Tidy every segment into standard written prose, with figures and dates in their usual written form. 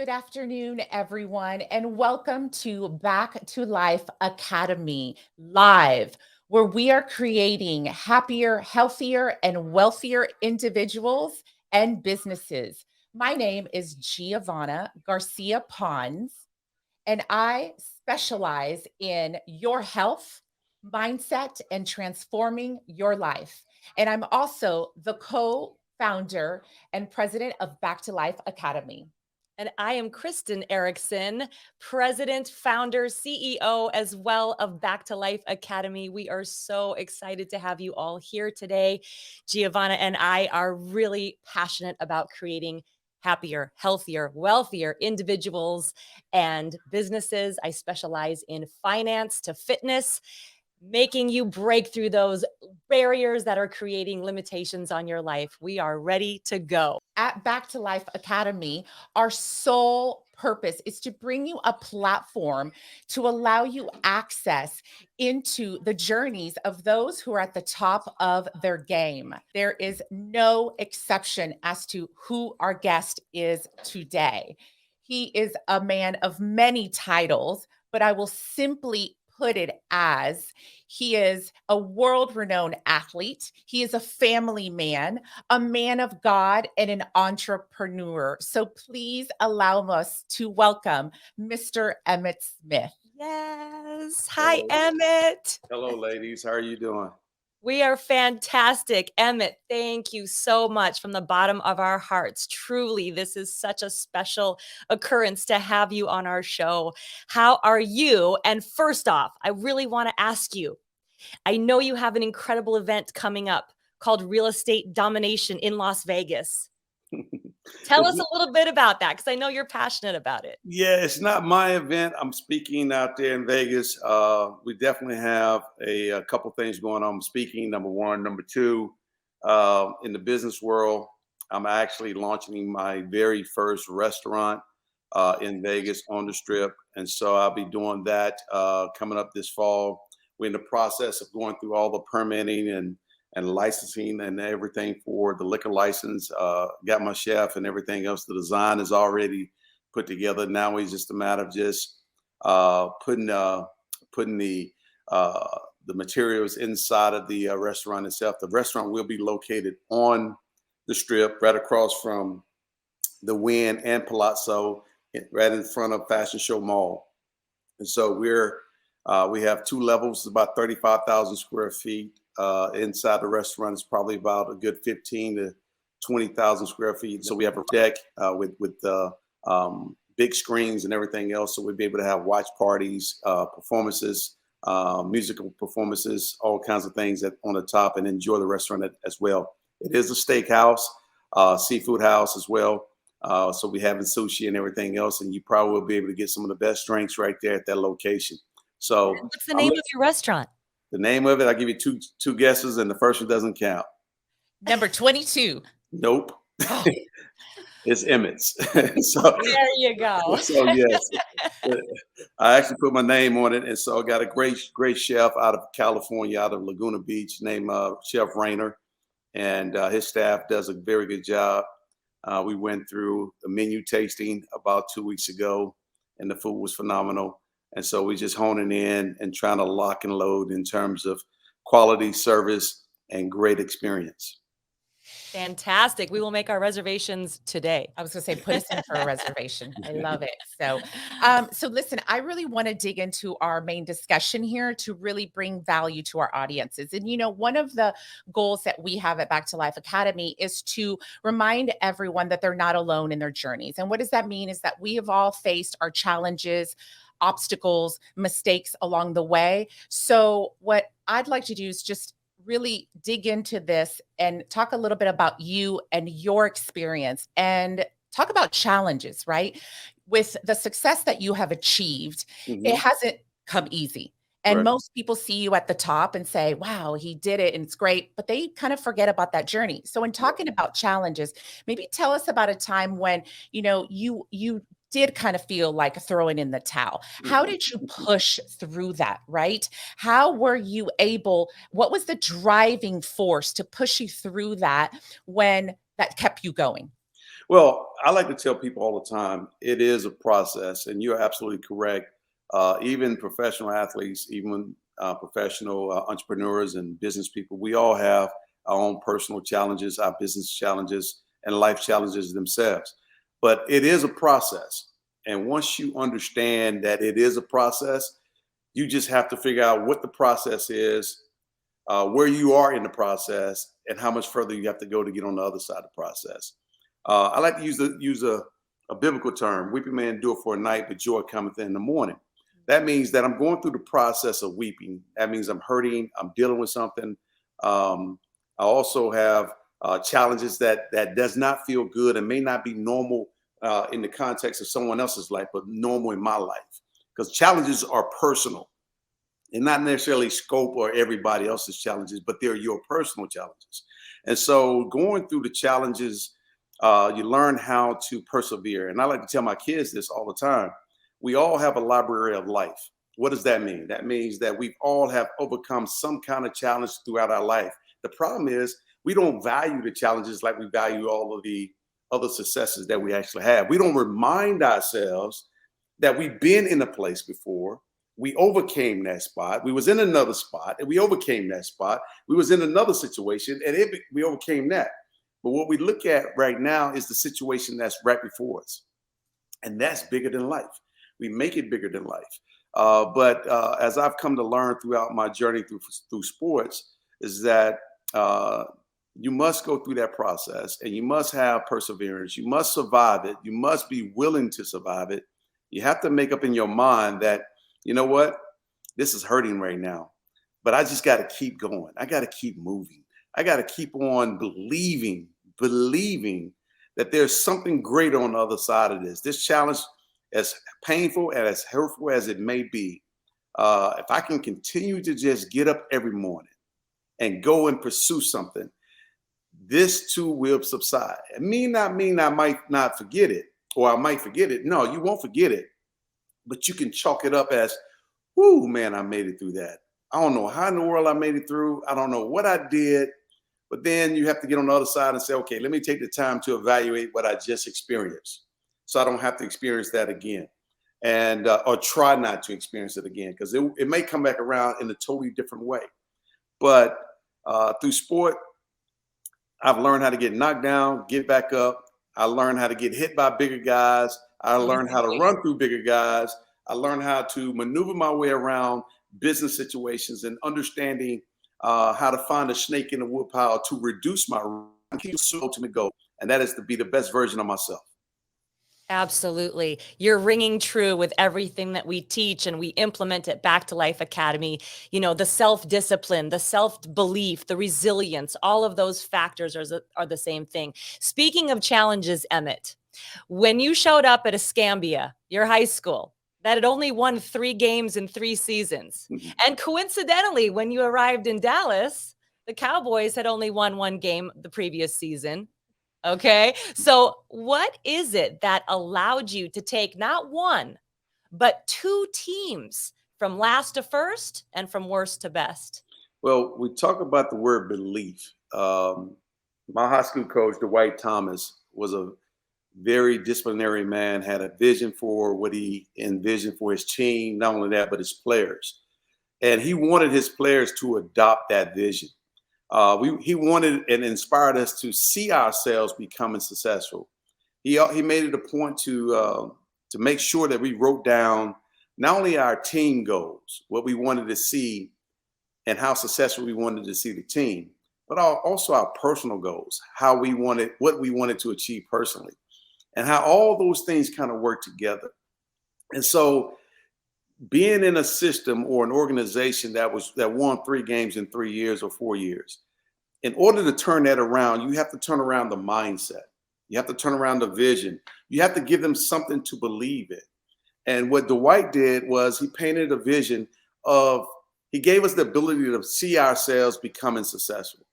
Good afternoon, everyone, and welcome to Back to Life Academy Live, where we are creating happier, healthier, and wealthier individuals and businesses. My name is Giovanna Garcia-Pons, and I specialize in your health, mindset, and transforming your life. And I'm also the co founder and president of Back to Life Academy. And I am Kristen Erickson, president, founder, CEO, as well of Back to Life Academy. We are so excited to have you all here today. Giovanna and I are really passionate about creating happier, healthier, wealthier individuals and businesses. I specialize in finance to fitness, making you break through those barriers that are creating limitations on your life. We are ready to go. At Back to Life Academy, our sole purpose is to bring you a platform to allow you access into the journeys of those who are at the top of their game. There is no exception as to who our guest is today. He is a man of many titles, but I will simply put it as he is a world renowned athlete. He is a family man, a man of God, and an entrepreneur. So please allow us to welcome Mr. Emmitt Smith. Yes. Hi, Hello. Emmitt. Hello, ladies. How are you doing? We are fantastic. Emmitt, thank you so much from the bottom of our hearts. Truly, this is such a special occurrence to have you on our show. How are you? And first off, I really want to ask you, I know you have an incredible event coming up called Real Estate Domination in Las Vegas. Tell us a little bit about that, because I know you're passionate about it. Yeah, it's not my event. I'm speaking out there in Vegas. We definitely have a couple things going on. I'm speaking, number one. Number two, in the business world, I'm actually launching my very first restaurant in Vegas on the Strip. And so I'll be doing that coming up this fall. We're in the process of going through all the permitting and licensing and everything for the liquor license. Got my chef and everything else. The design is already put together. Now it's just a matter of just putting the materials inside of the restaurant itself. The restaurant will be located on the Strip, right across from the Wynn and Palazzo, right in front of Fashion Show Mall. And so we have two levels, about 35,000 square feet. Inside the restaurant is probably about a good 15 to 20,000 square feet. So we have a deck with big screens and everything else. So we'll be able to have watch parties, performances, musical performances, all kinds of things on the top, and enjoy the restaurant as well. It is a steakhouse, seafood house as well. So we having sushi and everything else, and you probably will be able to get some of the best drinks right there at that location. So What's the name of your restaurant? the name of it, I'll give you two guesses, and the first one doesn't count. Number 22. Nope. Oh, It's Emmitt's. So, There you go. so yes, I actually put my name on it, and so I got a great chef out of California, out of Laguna Beach, named Chef Rainer, and his staff does a very good job. We went through a menu tasting about 2 weeks ago, and the food was phenomenal. And so we're just honing in and trying to lock and load in terms of quality service and great experience. Fantastic. We will make our reservations today. I was going to say, put us in for a reservation. I love it. So listen, I really want to dig into our main discussion here to really bring value to our audiences. And, one of the goals that we have at Back to Life Academy is to remind everyone that they're not alone in their journeys. And what does that mean is that we have all faced our challenges, obstacles, mistakes along the way. So what I'd like to do is just really dig into this and talk a little bit about you and your experience and talk about challenges, right? With the success that you have achieved, it hasn't come easy. And Right. most people see you at the top and say, wow, he did it and it's great, but they kind of forget about that journey. So in talking about challenges, maybe tell us about a time when, you did kind of feel like throwing in the towel. How did you push through that, right? How were you able, what was the driving force to push you through that when that kept you going? Well, I like to tell people all the time, it is a process, and you're absolutely correct. Even professional athletes, even professional entrepreneurs and business people, we all have our own personal challenges, our business challenges, and life challenges themselves. But it is a process. And once you understand that it is a process, you just have to figure out what the process is, where you are in the process, and how much further you have to go to get on the other side of the process. I like to use a biblical term: weeping may endure for a night, but joy cometh in the morning. That means that I'm going through the process of weeping. That means I'm hurting. I'm dealing with something. I also have challenges that does not feel good and may not be normal in the context of someone else's life, but normal in my life. Because challenges are personal and not necessarily scope or everybody else's challenges, but they're your personal challenges. And so going through the challenges, you learn how to persevere. And I like to tell my kids this all the time. We all have a library of life. What does that mean? That means that we all have overcome some kind of challenge throughout our life. The problem is we don't value the challenges like we value all of the other successes that we actually have. We don't remind ourselves that we've been in a place before. We overcame that spot. We was in another spot and we overcame that spot. We was in another situation and we overcame that. But what we look at right now is the situation that's right before us. And that's bigger than life. We make it bigger than life. But as I've come to learn throughout my journey through sports, is that you must go through that process and you must have perseverance. You must survive it. You must be willing to survive it. You have to make up in your mind that, you know what, this is hurting right now, but I just got to keep going. I got to keep moving. I got to keep on believing that there's something greater on the other side of this. This challenge, as painful and as hurtful as it may be, if I can continue to just get up every morning and go and pursue something, this too will subside. It may not mean I might not forget it, or I might forget it. No, you won't forget it, but you can chalk it up as, whoo, man, I made it through that. I don't know how in the world I made it through. I don't know what I did. But then you have to get on the other side and say, okay, let me take the time to evaluate what I just experienced so I don't have to experience that again, and or try not to experience it again, because it may come back around in a totally different way. But through sport, I've learned how to get knocked down, get back up. I learned how to get hit by bigger guys. I learned how to run through bigger guys. I learned how to maneuver my way around business situations and understanding how to find a snake in the woodpile to reduce my ultimate goal. And that is to be the best version of myself. Absolutely. You're ringing true with everything that we teach and we implement at Back to Life Academy. You know, the self-discipline, the self-belief, the resilience, all of those factors are the same thing. Speaking of challenges, Emmitt, when you showed up at Escambia, your high school, that had only won 3 games in 3 seasons. And coincidentally, when you arrived in Dallas, the Cowboys had only won 1 game the previous season. Okay. So what is it that allowed you to take not 1, but 2 teams from last to first and from worst to best? Well, we talk about the word belief. My high school coach, Dwight Thomas, was a very disciplinary man, had a vision for what he envisioned for his team. Not only that, but his players. And he wanted his players to adopt that vision. He wanted and inspired us to see ourselves becoming successful. He made it a point to make sure that we wrote down not only our team goals, what we wanted to see and how successful we wanted to see the team, but also our personal goals, what we wanted to achieve personally, and how all those things kind of work together. And so being in a system or an organization that won 3 games in 3 years or 4 years, in order to turn that around, you have to turn around the mindset. You have to turn around the vision. You have to give them something to believe in. And what Dwight did was he painted a vision he gave us the ability to see ourselves becoming successful.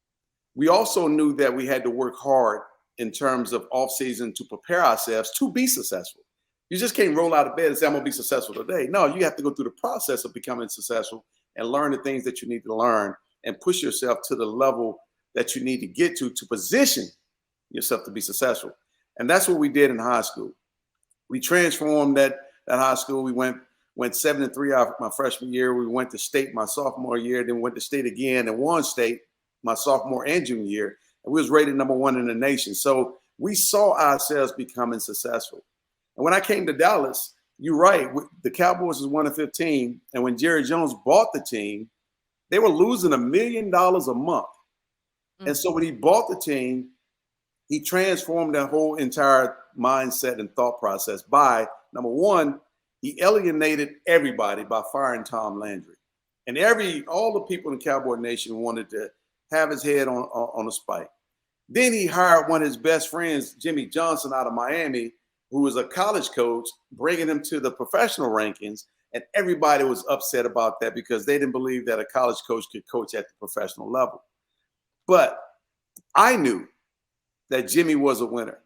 We also knew that we had to work hard in terms of off season to prepare ourselves to be successful. You just can't roll out of bed and say, I'm going to be successful today. No, you have to go through the process of becoming successful and learn the things that you need to learn and push yourself to the level that you need to get to position yourself to be successful. And that's what we did in high school. We transformed that high school. We went 7-3 my freshman year. We went to state my sophomore year, then went to state again and won state my sophomore and junior year. And we was rated #1 in the nation. So we saw ourselves becoming successful. And when I came to Dallas, you're right, the Cowboys was 1-15. And when Jerry Jones bought the team, they were losing $1 million a month. And so when he bought the team, he transformed that whole entire mindset and thought process by, number one, he alienated everybody by firing Tom Landry. And all the people in Cowboy Nation wanted to have his head on a spike. Then he hired one of his best friends, Jimmy Johnson, out of Miami, who was a college coach, bringing him to the professional rankings. And everybody was upset about that because they didn't believe that a college coach could coach at the professional level. But I knew that Jimmy was a winner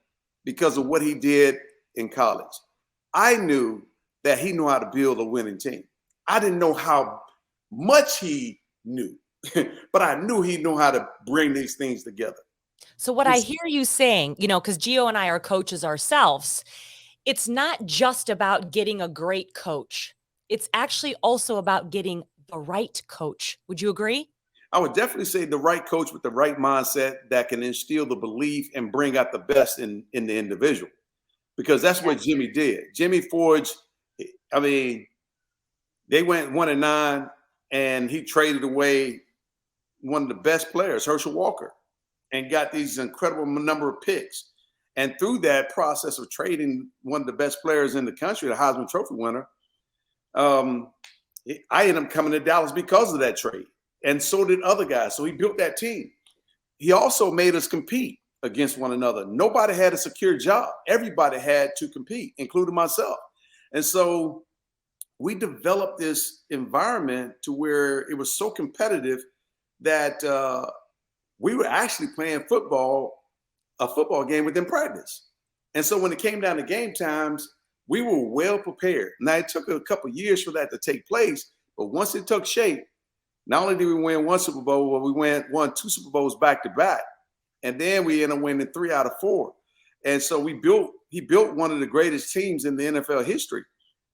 because of what he did in college. I knew that he knew how to build a winning team. I didn't know how much he knew, but I knew he knew how to bring these things together. So what I hear you saying, because Gio and I are coaches ourselves, it's not just about getting a great coach. It's actually also about getting the right coach. Would you agree? I would definitely say the right coach with the right mindset that can instill the belief and bring out the best in the individual, because that's what Jimmy did. Jimmy forged, they went 1-9 and he traded away one of the best players, Herschel Walker, and got these incredible number of picks. And through that process of trading one of the best players in the country, the Heisman Trophy winner, I ended up coming to Dallas because of that trade. And so did other guys. So he built that team. He also made us compete against one another. Nobody had a secure job. Everybody had to compete, including myself. And so we developed this environment to where it was so competitive that we were actually playing a football game within practice. And so when it came down to game times, we were well prepared. Now, it took a couple of years for that to take place, but once it took shape, not only did we win one Super Bowl, but we won 2 Super Bowls back to back. And then we ended up winning 3 out of 4. And so he built one of the greatest teams in the NFL history.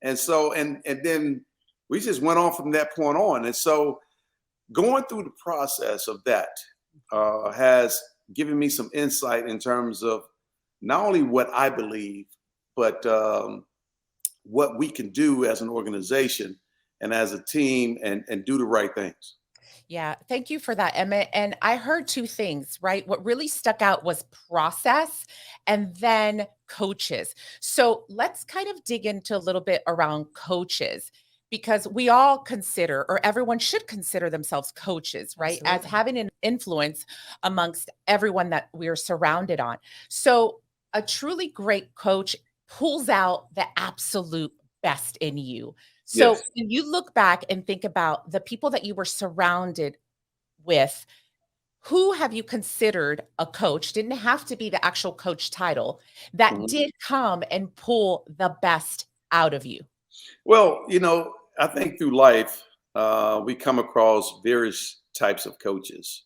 And so, and then we just went on from that point on. And so going through the process of that has given me some insight in terms of not only what I believe, but what we can do as an organization and as a team and do the right things. Yeah, thank you for that, Emmitt. And I heard 2 things, right? What really stuck out was process and then coaches. So let's kind of dig into a little bit around coaches, because we all consider, or everyone should consider themselves coaches, right? Absolutely. As having an influence amongst everyone that we are surrounded on. So a truly great coach pulls out the absolute best in you. So Yes. when you look back and think about the people that you were surrounded with, who have you considered a coach? Didn't have to be the actual coach title that Mhm. did come and pull the best out of you. Well, I think through life, we come across various types of coaches.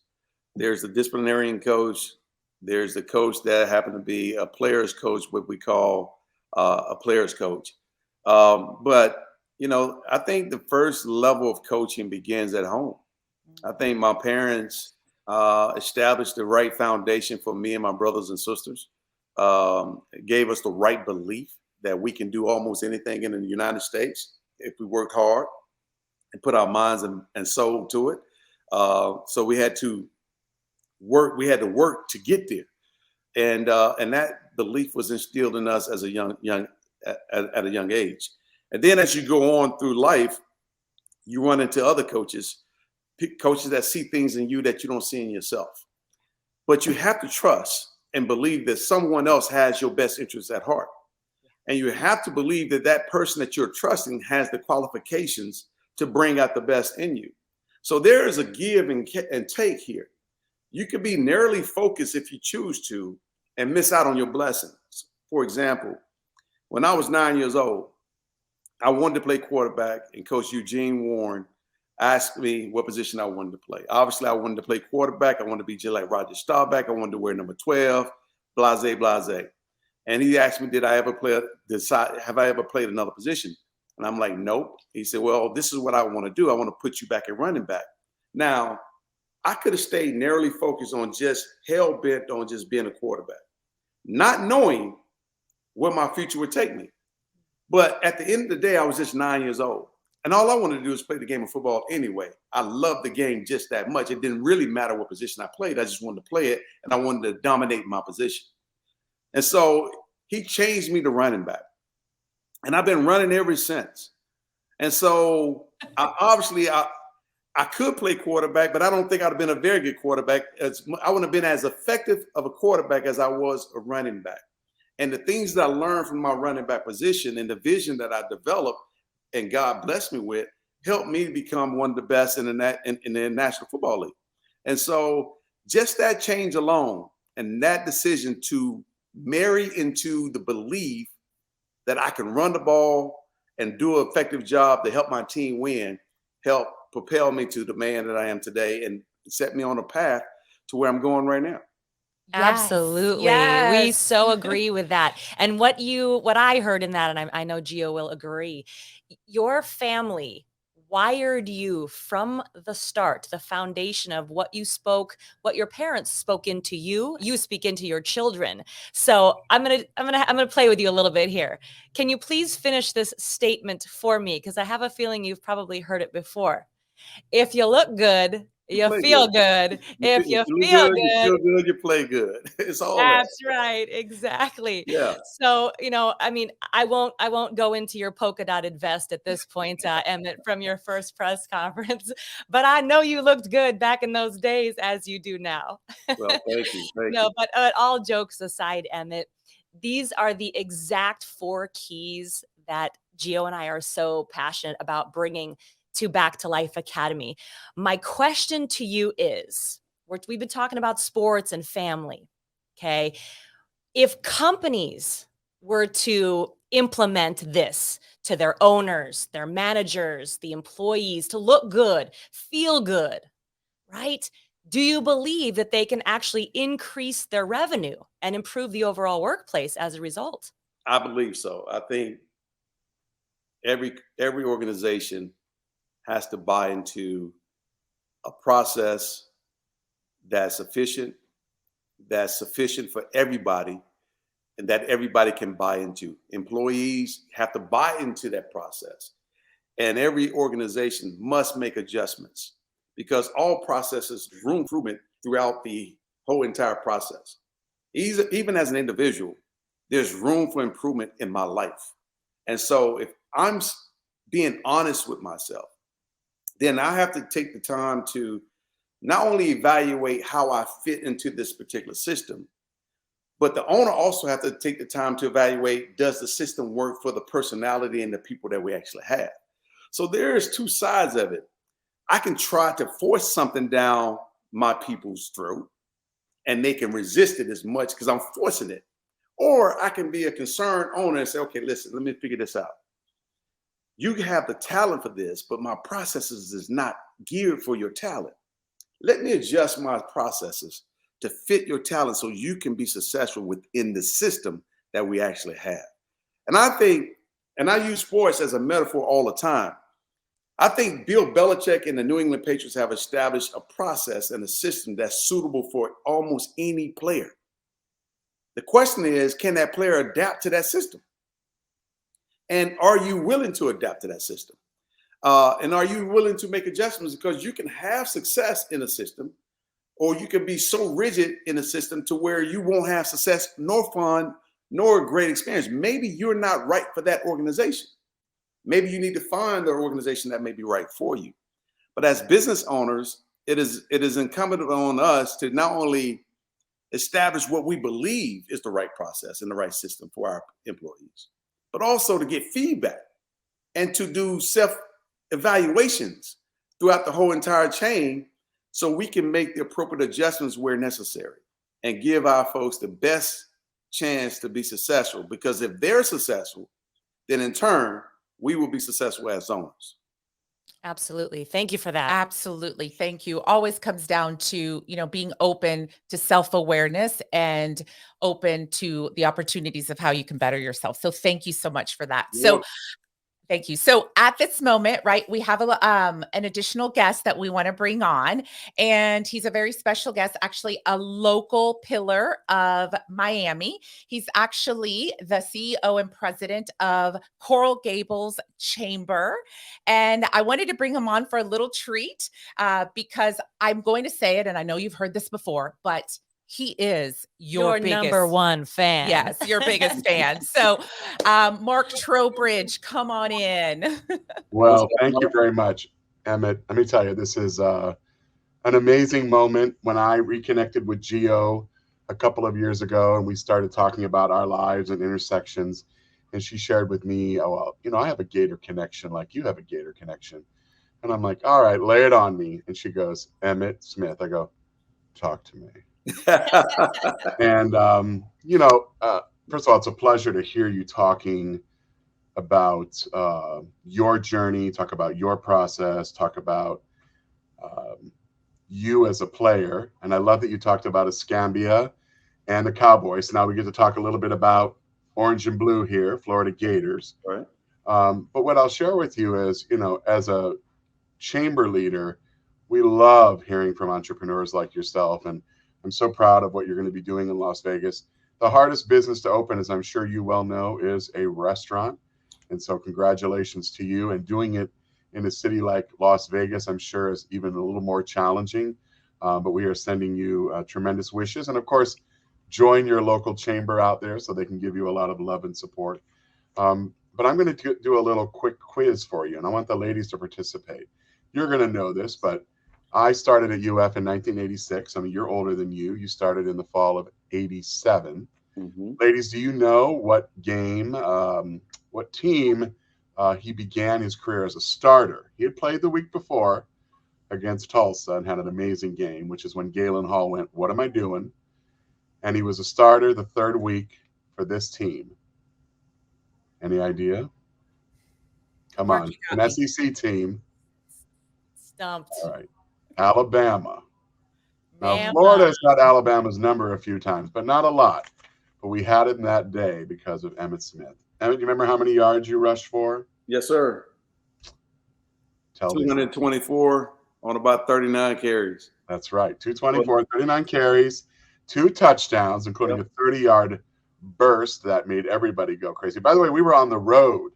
There's the disciplinarian coach. There's the coach that happened to be a player's coach, what we call a player's coach. But I think the first level of coaching begins at home. I think my parents established the right foundation for me and my brothers and sisters. Gave us the right belief that we can do almost anything in the United States if we work hard and put our minds and soul to it. So we had to work. We had to work to get there, and that belief was instilled in us as a at a young age. And then as you go on through life, you run into other coaches that see things in you that you don't see in yourself. But you have to trust and believe that someone else has your best interests at heart. And you have to believe that that person that you're trusting has the qualifications to bring out the best in you. So there is a give and take here. You can be narrowly focused if you choose to and miss out on your blessings. For example, when I was 9 years old, I wanted to play quarterback, and Coach Eugene Warren asked me what position I wanted to play. Obviously, I wanted to play quarterback. I wanted to be just like Roger Staubach. I wanted to wear number 12, blase, blase. And he asked me, have I ever played another position? And I'm like, nope. He said, well, this is what I want to do. I want to put you back at running back. Now, I could have stayed narrowly focused on just hell bent on just being a quarterback, not knowing where my future would take me. But at the end of the day, I was just 9 years old. And all I wanted to do was play the game of football anyway. I loved the game just that much. It didn't really matter what position I played. I just wanted to play it, and I wanted to dominate my position. And so he changed me to running back. And I've been running ever since. And so I could play quarterback, but I don't think I'd have been a very good quarterback. I wouldn't have been as effective of a quarterback as I was a running back. And the things that I learned from my running back position and the vision that I developed and God blessed me with helped me become one of the best in the National Football League. And so just that change alone and that decision to marry into the belief that I can run the ball and do an effective job to help my team win helped propel me to the man that I am today and set me on a path to where I'm going right now. Absolutely. Yes. We so agree with that. And what I heard in that, and I know Gio will agree, your family wired you from the start, the foundation of what your parents spoke into you speak into your children. So I'm gonna play with you a little bit here. Can you please finish this statement for me? Because I have a feeling you've probably heard it before. If you look good, you feel good. If you feel good, you feel good, you play good. It's all that's right. Exactly. Yeah. So, I mean, I won't go into your polka dotted vest at this point, Emmitt, from your first press conference, but I know you looked good back in those days as you do now. Well, thank you. Thank No, you. but all jokes aside, Emmitt, these are the exact 4 keys that Gio and I are so passionate about bringing to Back to Life Academy. My question to you is, we've been talking about sports and family, okay? If companies were to implement this to their owners, their managers, the employees to look good, feel good, right? Do you believe that they can actually increase their revenue and improve the overall workplace as a result? I believe so. I think every organization has to buy into a process that's sufficient for everybody, and that everybody can buy into. Employees have to buy into that process. And every organization must make adjustments because all processes room for improvement throughout the whole entire process. Even as an individual, there's room for improvement in my life. And so if I'm being honest with myself, then I have to take the time to not only evaluate how I fit into this particular system, but the owner also have to take the time to evaluate, does the system work for the personality and the people that we actually have? So there's 2 sides of it. I can try to force something down my people's throat and they can resist it as much because I'm forcing it. Or I can be a concerned owner and say, okay, listen, let me figure this out. You have the talent for this, but my processes is not geared for your talent. Let me adjust my processes to fit your talent so you can be successful within the system that we actually have. And I think, and I use sports as a metaphor all the time, I think Bill Belichick and the New England Patriots have established a process and a system that's suitable for almost any player. The question is, can that player adapt to that system? And are you willing to adapt to that system? And are you willing to make adjustments? Because you can have success in a system, or you can be so rigid in a system to where you won't have success, nor fun, nor a great experience. Maybe you're not right for that organization. Maybe you need to find the organization that may be right for you. But as business owners, it is incumbent on us to not only establish what we believe is the right process and the right system for our employees, but also to get feedback and to do self-evaluations throughout the whole entire chain so we can make the appropriate adjustments where necessary and give our folks the best chance to be successful. Because if they're successful, then in turn, we will be successful as owners. Absolutely. Thank you for that. Absolutely. Thank you. Always comes down to, being open to self-awareness and open to the opportunities of how you can better yourself. So thank you so much for that. So thank you. So at this moment, right, we have an additional guest that we want to bring on, and he's a very special guest, actually a local pillar of Miami. He's actually the CEO and president of Coral Gables Chamber, and I wanted to bring him on for a little treat because I'm going to say it, and I know you've heard this before, but he is your number biggest. one fan. Yes, your biggest fan. So, Mark Trowbridge, come on in. Well, thank you very much, Emmitt. Let me tell you, this is an amazing moment. When I reconnected with Gio a couple of years ago and we started talking about our lives and intersections, and she shared with me, oh, well, I have a Gator connection like you have a Gator connection. And I'm like, all right, lay it on me. And she goes, Emmitt Smith. I go, talk to me. And, first of all, it's a pleasure to hear you talking about your journey, talk about your process, talk about you as a player. And I love that you talked about Escambia and the Cowboys. Now we get to talk a little bit about orange and blue here, Florida Gators. Right. But what I'll share with you is, as a chamber leader, we love hearing from entrepreneurs like yourself. And I'm so proud of what you're going to be doing in Las Vegas. The hardest business to open, as I'm sure you well know, is a restaurant. And so congratulations to you. And doing it in a city like Las Vegas, I'm sure is even a little more challenging. But we are sending you tremendous wishes. And of course, join your local chamber out there so they can give you a lot of love and support. But I'm going to do a little quick quiz for you. And I want the ladies to participate. You're going to know this, but I started at UF in 1986. I mean, you're older than you. You started in the fall of 87. Mm-hmm. Ladies, do you know what game, what team he began his career as a starter? He had played the week before against Tulsa and had an amazing game, which is when Galen Hall went, what am I doing? And he was a starter the third week for this team. Any idea? Come Mark, on, you got an me. SEC team. Stumped. All right. Alabama. Now, Bama. Florida has got Alabama's number a few times, but not a lot. But we had it in that day because of Emmitt Smith. Emmitt, do you remember how many yards you rushed for? Yes, sir. Tell me. 224 on about 39 carries. That's right. 224, 39 carries, 2 touchdowns, including a 30-yard burst that made everybody go crazy. By the way, we were on the road,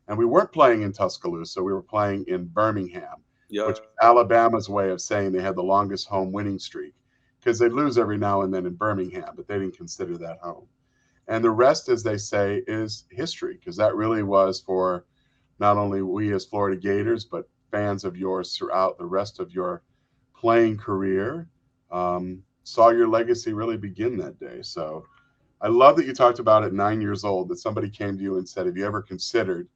and we weren't playing in Tuscaloosa. We were playing in Birmingham, which is Alabama's way of saying they had the longest home winning streak, because they'd lose every now and then in Birmingham, but they didn't consider that home. And the rest, as they say, is history, because that really was for not only we as Florida Gators, but fans of yours throughout the rest of your playing career. Saw your legacy really begin that day. So I love that you talked about at 9 years old that somebody came to you and said, have you ever considered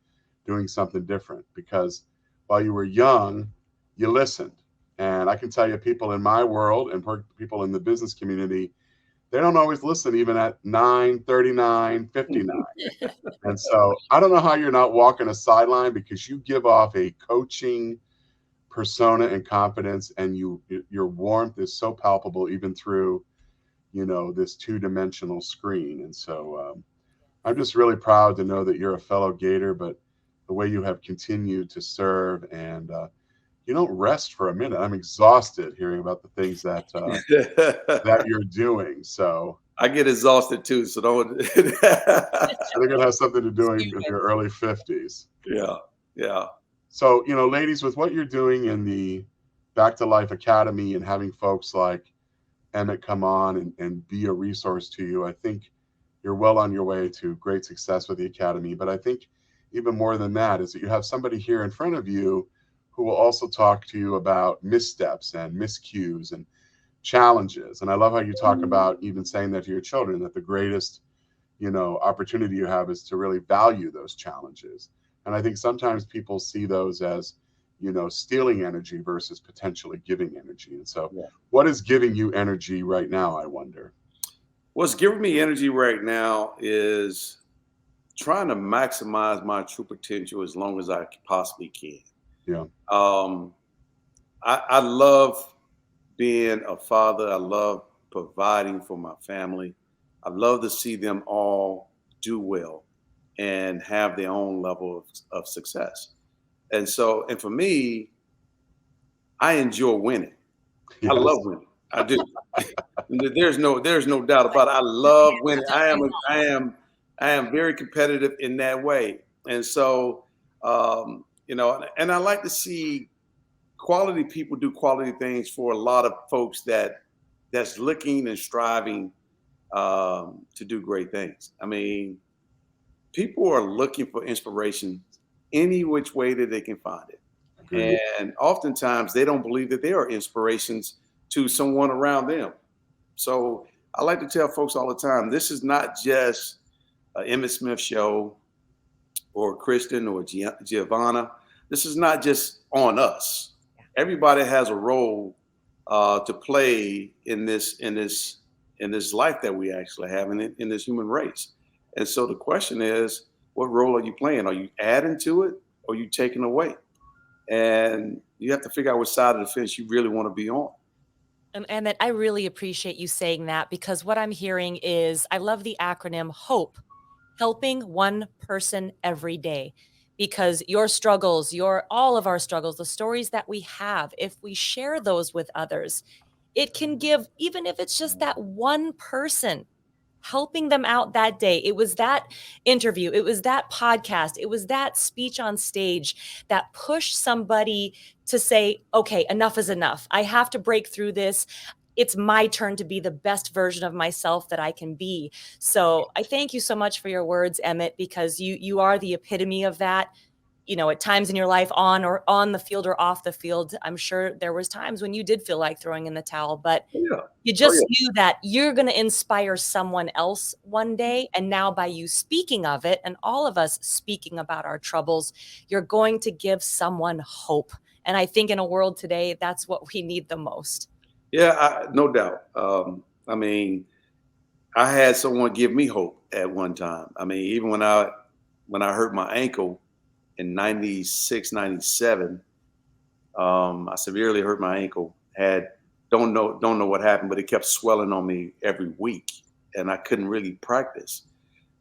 doing something different? Because while you were young, you listened. And I can tell you, people in my world and people in the business community, they don't always listen even at 9, 39, 59. And so I don't know how you're not walking a sideline, because you give off a coaching persona and confidence, and your warmth is so palpable even through, this 2-dimensional screen. And so I'm just really proud to know that you're a fellow Gator, but the way you have continued to serve, and you don't rest for a minute. I'm exhausted hearing about the things that that you're doing. So I get exhausted too, so don't. I think it has something to do with your early 50s. Yeah. So, ladies, with what you're doing in the Back2Life Academy and having folks like Emmitt come on and be a resource to you, I think you're well on your way to great success with the Academy. But I think even more than that is that you have somebody here in front of you who will also talk to you about missteps and miscues and challenges. And I love how you talk about even saying that to your children, that the greatest, opportunity you have is to really value those challenges. And I think sometimes people see those as, stealing energy versus potentially giving energy. And so what is giving you energy right now, I wonder? What's giving me energy right now is trying to maximize my true potential as long as I possibly can. Yeah. I love being a father. I love providing for my family. I love to see them all do well and have their own level of success. And for me, I enjoy winning. I love Yes. winning. I do. There's no doubt about it. I love winning. I am very competitive in that way. And so, and I like to see quality people do quality things for a lot of folks that's looking and striving to do great things. I mean, people are looking for inspiration any which way that they can find it. Agreed. And oftentimes they don't believe that they are inspirations to someone around them. So I like to tell folks all the time, this is not just an Emmitt Smith show or Kristen or Giovanna. This is not just on us. Everybody has a role to play in this life that we actually have in this human race. And so the question is, what role are you playing? Are you adding to it or are you taking away? And you have to figure out which side of the fence you really want to be on. Emmett, I really appreciate you saying that, because what I'm hearing is, I love the acronym HOPE, helping one person every day. Because your struggles, all of our struggles, the stories that we have, if we share those with others, it can give, even if it's just that one person, helping them out that day. It was that interview, it was that podcast, it was that speech on stage that pushed somebody to say, okay, enough is enough. I have to break through this. It's my turn to be the best version of myself that I can be. So I thank you so much for your words, Emmitt, because you are the epitome of that. At times in your life, on the field or off the field, I'm sure there was times when you did feel like throwing in the towel, but Yeah. you Oh, just yeah. knew that you're going to inspire someone else one day. And now, by you speaking of it, and all of us speaking about our troubles, you're going to give someone hope. And I think in a world today, that's what we need the most. Yeah, no doubt. I mean, I had someone give me hope at one time. I mean, even when I hurt my ankle in 96, 97, I severely hurt my ankle. Don't know what happened, but it kept swelling on me every week, and I couldn't really practice.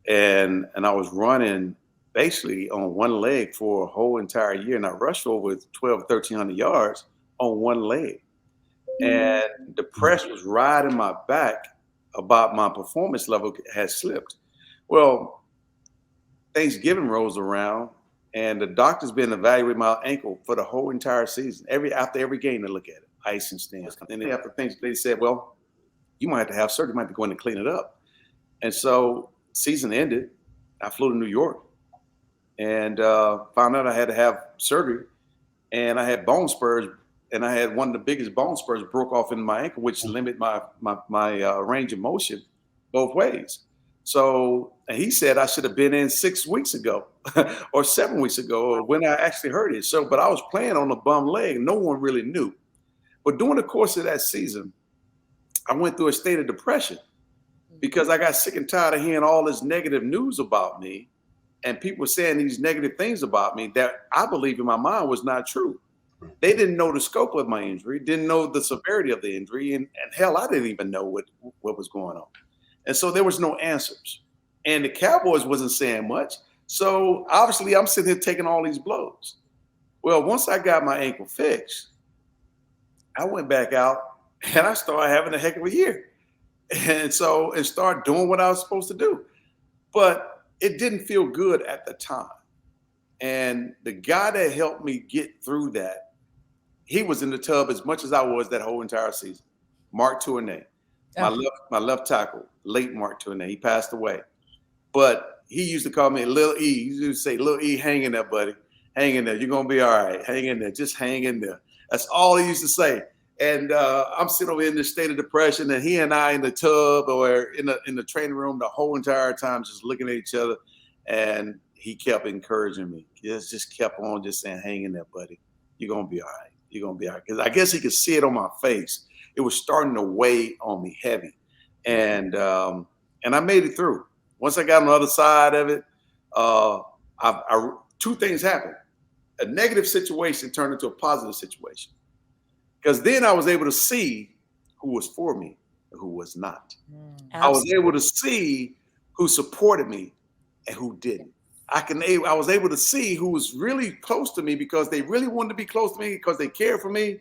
And I was running basically on one leg for a whole entire year, and I rushed over 12, 1,300 yards on one leg. And the press was riding my back about my performance level had slipped. Well, Thanksgiving rolls around, and the doctor's been evaluating my ankle for the whole entire season. After every game, they look at it, ice and stents. And then after things, they said, "Well, you might have to have surgery. You might have to go in and clean it up." And so, season ended. I flew to New York and found out I had to have surgery, and I had bone spurs, and I had one of the biggest bone spurs broke off in my ankle, which limited my range of motion both ways. So and he said I should have been in 6 weeks ago or 7 weeks ago, or when I actually hurt it. So, but I was playing on a bum leg. No one really knew. But during the course of that season, I went through a state of depression because I got sick and tired of hearing all this negative news about me and people saying these negative things about me that I believe in my mind was not true. They didn't know the scope of my injury, didn't know the severity of the injury, and hell, I didn't even know what was going on. And so there was no answers. And the Cowboys wasn't saying much. So obviously I'm sitting here taking all these blows. Well, once I got my ankle fixed, I went back out and I started having a heck of a year. And started doing what I was supposed to do. But it didn't feel good at the time. And the guy that helped me get through that, he was in the tub as much as I was that whole entire season. Mark Tournay, my left tackle, late Mark Tournay. He passed away. But he used to call me Lil E. He used to say, "Lil E, hang in there, buddy. Hang in there. You're going to be all right. Hang in there. Just hang in there." That's all he used to say. And I'm sitting over in this state of depression, and he and I in the tub or in the training room the whole entire time, just looking at each other. And he kept encouraging me. He just kept on just saying, "Hang in there, buddy. You're going to be all right. You're going to be all right." Because I guess he could see it on my face. It was starting to weigh on me heavy. And I made it through. Once I got on the other side of it, two things happened. a negative situation turned into a positive situation. Because then I was able to see who was for me and who was not. I was able to see who supported me and who didn't. I was able to see who was really close to me because they really wanted to be close to me because they cared for me,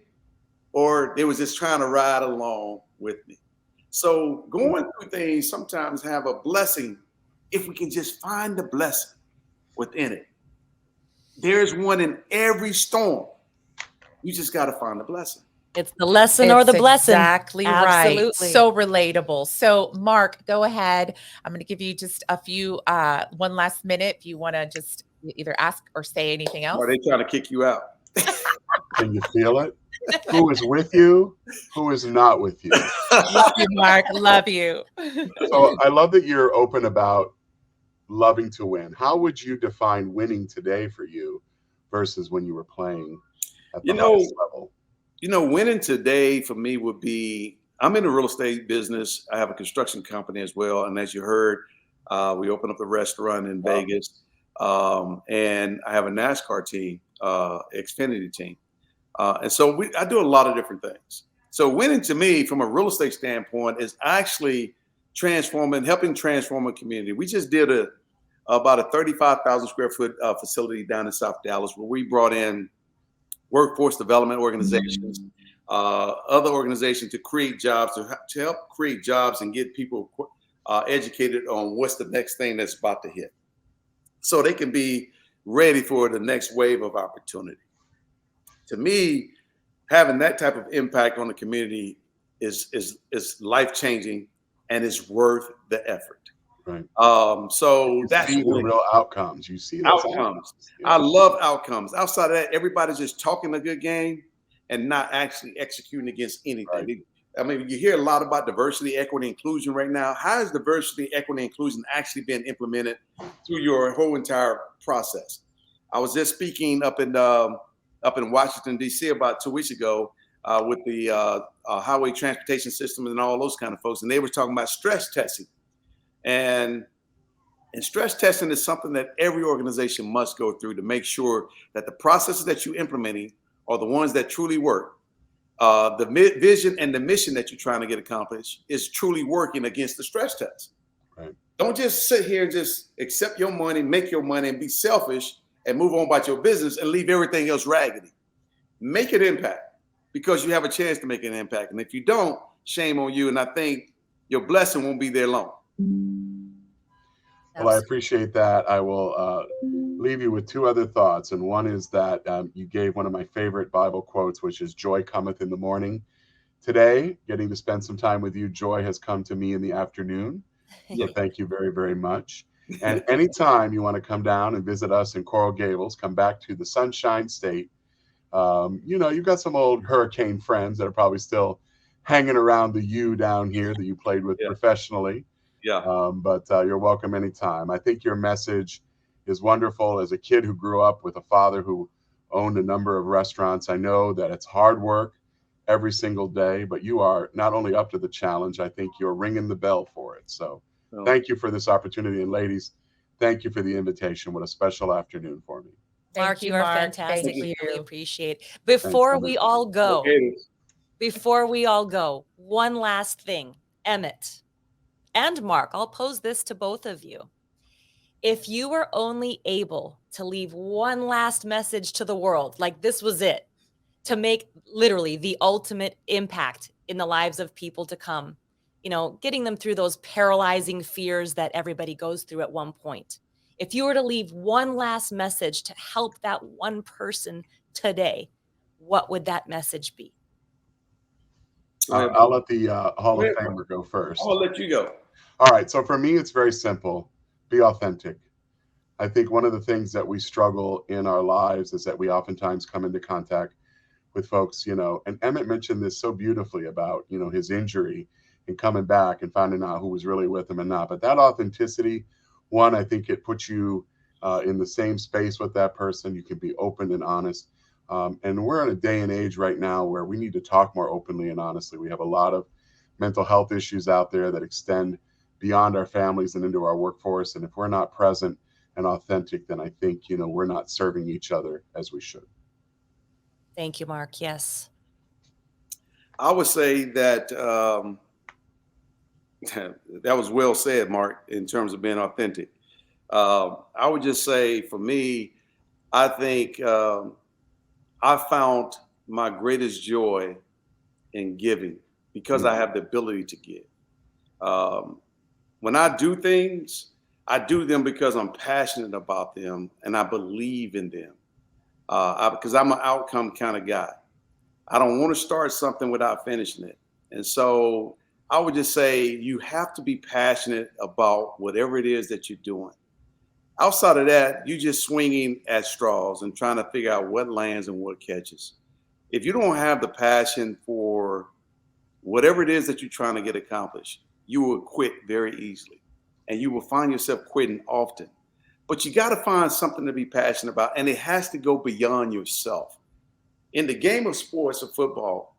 or they was just trying to ride along with me. So going through things sometimes have a blessing if we can just find the blessing within it. There's one in every storm. You just got to find the blessing. It's the lesson or the blessing. Exactly right. Absolutely. So relatable. So Mark, go ahead. I'm going to give you just a few, one last minute. If you want to just either ask or say anything else. Are they trying to kick you out? Can you feel it? Who is with you? Who is not with you? Love you, Mark. Love you. So I love that you're open about loving to win. How would you define winning today for you versus when you were playing at the highest level? Winning today for me would be, I'm in the real estate business. I have a construction company as well. And as you heard, we opened up the restaurant in Vegas. And I have a NASCAR team, Xfinity team. And so I do a lot of different things. So winning to me from a real estate standpoint is actually helping transform a community. We just did about a 35,000 square foot facility down in South Dallas where we brought in workforce development organizations, other organizations to create jobs, to help create jobs and get people educated on what's the next thing that's about to hit, so they can be ready for the next wave of opportunity. To me, having that type of impact on the community is life-changing and is worth the effort. Right. So that's the real outcomes. You see those outcomes. Yeah. I love outcomes. Outside of that, everybody's just talking a good game and not actually executing against anything. Right. I mean, you hear a lot about diversity, equity, inclusion right now. How is diversity, equity, inclusion actually being implemented through your whole entire process? I was just speaking up in Washington, D.C. about 2 weeks ago with the highway transportation system and all those kind of folks, and they were talking about stress testing. And stress testing is something that every organization must go through to make sure that the processes that you're implementing are the ones that truly work. The vision and the mission that you're trying to get accomplished is truly working against the stress test. Right. Don't just sit here and just accept your money, make your money, and be selfish and move on about your business and leave everything else raggedy. Make an impact because you have a chance to make an impact. And if you don't, shame on you. And I think your blessing won't be there long. Well, I appreciate that. I will leave you with two other thoughts. And one is that you gave one of my favorite Bible quotes, which is joy cometh in the morning. Today, getting to spend some time with you, joy has come to me in the afternoon. So thank you very, very much. And anytime you want to come down and visit us in Coral Gables, come back to the Sunshine State. You've got some old hurricane friends that are probably still hanging around the U down here that you played with professionally. Yeah. But you're welcome anytime. I think your message is wonderful. As a kid who grew up with a father who owned a number of restaurants, I know that it's hard work every single day, but you are not only up to the challenge, I think you're ringing the bell for it. So thank you for this opportunity. And ladies, thank you for the invitation. What a special afternoon for me. Mark, you are fantastic. Thank We you. really appreciate it. Before we all go, one last thing. Emmitt and Mark, I'll pose this to both of you. If you were only able to leave one last message to the world, like this was it, to make literally the ultimate impact in the lives of people to come, getting them through those paralyzing fears that everybody goes through at one point. If you were to leave one last message to help that one person today, what would that message be? I'll let the Hall of Famer go first. I'll let you go. All right. So for me, it's very simple. Be authentic. I think one of the things that we struggle in our lives is that we oftentimes come into contact with folks, and Emmitt mentioned this so beautifully about, his injury and coming back and finding out who was really with him and not. But that authenticity, one, I think it puts you in the same space with that person. You can be open and honest. And we're in a day and age right now where we need to talk more openly and honestly. We have a lot of mental health issues out there that extend beyond our families and into our workforce. And if we're not present and authentic, then I think, we're not serving each other as we should. Thank you, Mark. Yes. I would say that that was well said, Mark, in terms of being authentic. I would just say for me, I think I found my greatest joy in giving because I have the ability to give. When I do things, I do them because I'm passionate about them and I believe in them. Because I'm an outcome kind of guy. I don't want to start something without finishing it. And so I would just say you have to be passionate about whatever it is that you're doing. Outside of that, you're just swinging at straws and trying to figure out what lands and what catches. If you don't have the passion for whatever it is that you're trying to get accomplished, you will quit very easily and you will find yourself quitting often. But you got to find something to be passionate about, and it has to go beyond yourself. In the game of sports or football,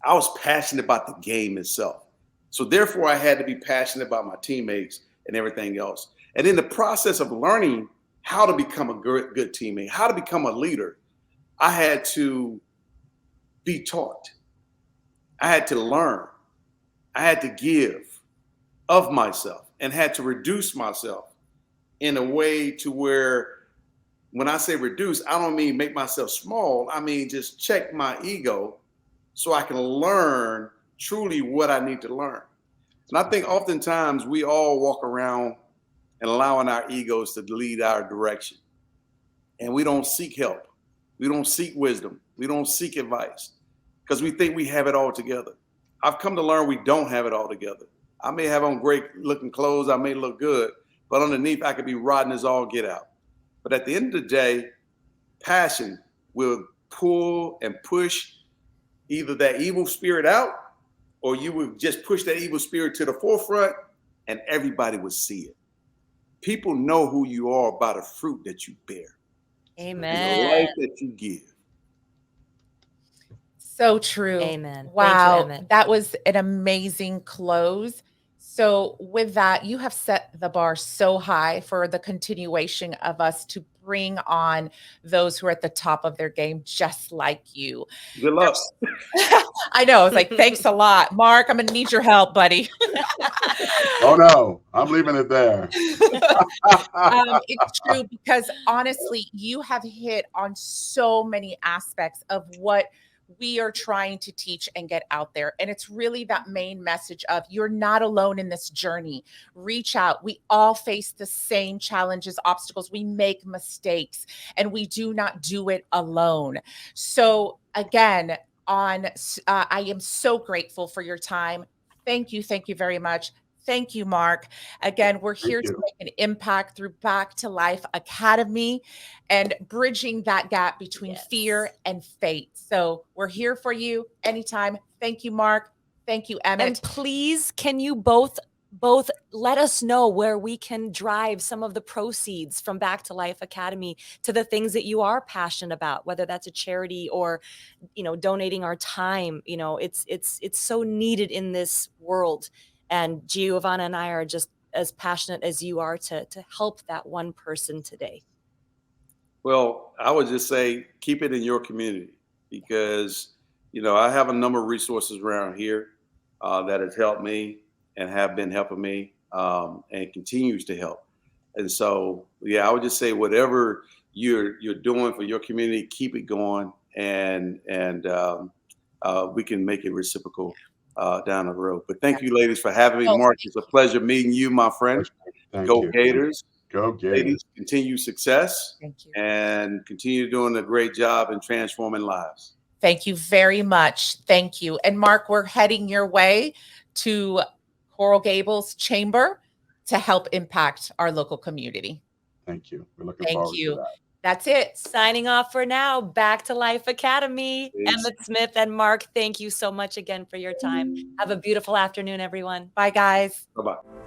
I was passionate about the game itself. So therefore, I had to be passionate about my teammates and everything else. And in the process of learning how to become a good teammate, how to become a leader, I had to be taught. I had to learn. I had to give of myself and had to reduce myself in a way to where when I say reduce, I don't mean make myself small. I mean, just check my ego so I can learn truly what I need to learn. And I think oftentimes we all walk around and allowing our egos to lead our direction. And we don't seek help. We don't seek wisdom. We don't seek advice because we think we have it all together. I've come to learn we don't have it all together. I may have on great looking clothes. I may look good, but underneath I could be rotten as all get out. But at the end of the day, passion will pull and push either that evil spirit out, or you would just push that evil spirit to the forefront and everybody would see it. People know who you are by the fruit that you bear. Amen. And the life that you give. So true. Amen. Wow. Thank you, Emmitt. That was an amazing close. So with that, you have set the bar so high for the continuation of us to bring on those who are at the top of their game, just like you. Good luck. I know. I was like, thanks a lot, Mark. I'm going to need your help, buddy. Oh no, I'm leaving it there. It's true because honestly, you have hit on so many aspects of what we are trying to teach and get out there. And it's really that main message of you're not alone in this journey. Reach out. We all face the same challenges, obstacles. We make mistakes and we do not do it alone. So again, I am so grateful for your time. Thank you. Thank you very much. Thank you, Mark. Again, we're here to make an impact through Back to Life Academy and bridging that gap between fear and faith. So we're here for you anytime. Thank you, Mark. Thank you, Emmitt. And please, can you both let us know where we can drive some of the proceeds from Back to Life Academy to the things that you are passionate about, whether that's a charity or, donating our time. It's so needed in this world. And Giovanna and I are just as passionate as you are to help that one person today. Well, I would just say keep it in your community because, I have a number of resources around here that has helped me and have been helping me and continues to help. And so, I would just say whatever you're doing for your community, keep it going and we can make it reciprocal down the road. But thank you, ladies, for having me. Mark, it's a pleasure meeting you, my friend. Go Gators. Go Gators. Ladies, continue success. Thank you. And continue doing a great job in transforming lives. Thank you very much. Thank you. And Mark, we're heading your way to Coral Gables Chamber to help impact our local community. Thank you. We're looking forward to that. That's it. Signing off for now. Back to Life Academy. Peace. Emmitt Smith and Mark, thank you so much again for your time. Have a beautiful afternoon, everyone. Bye, guys. Bye-bye.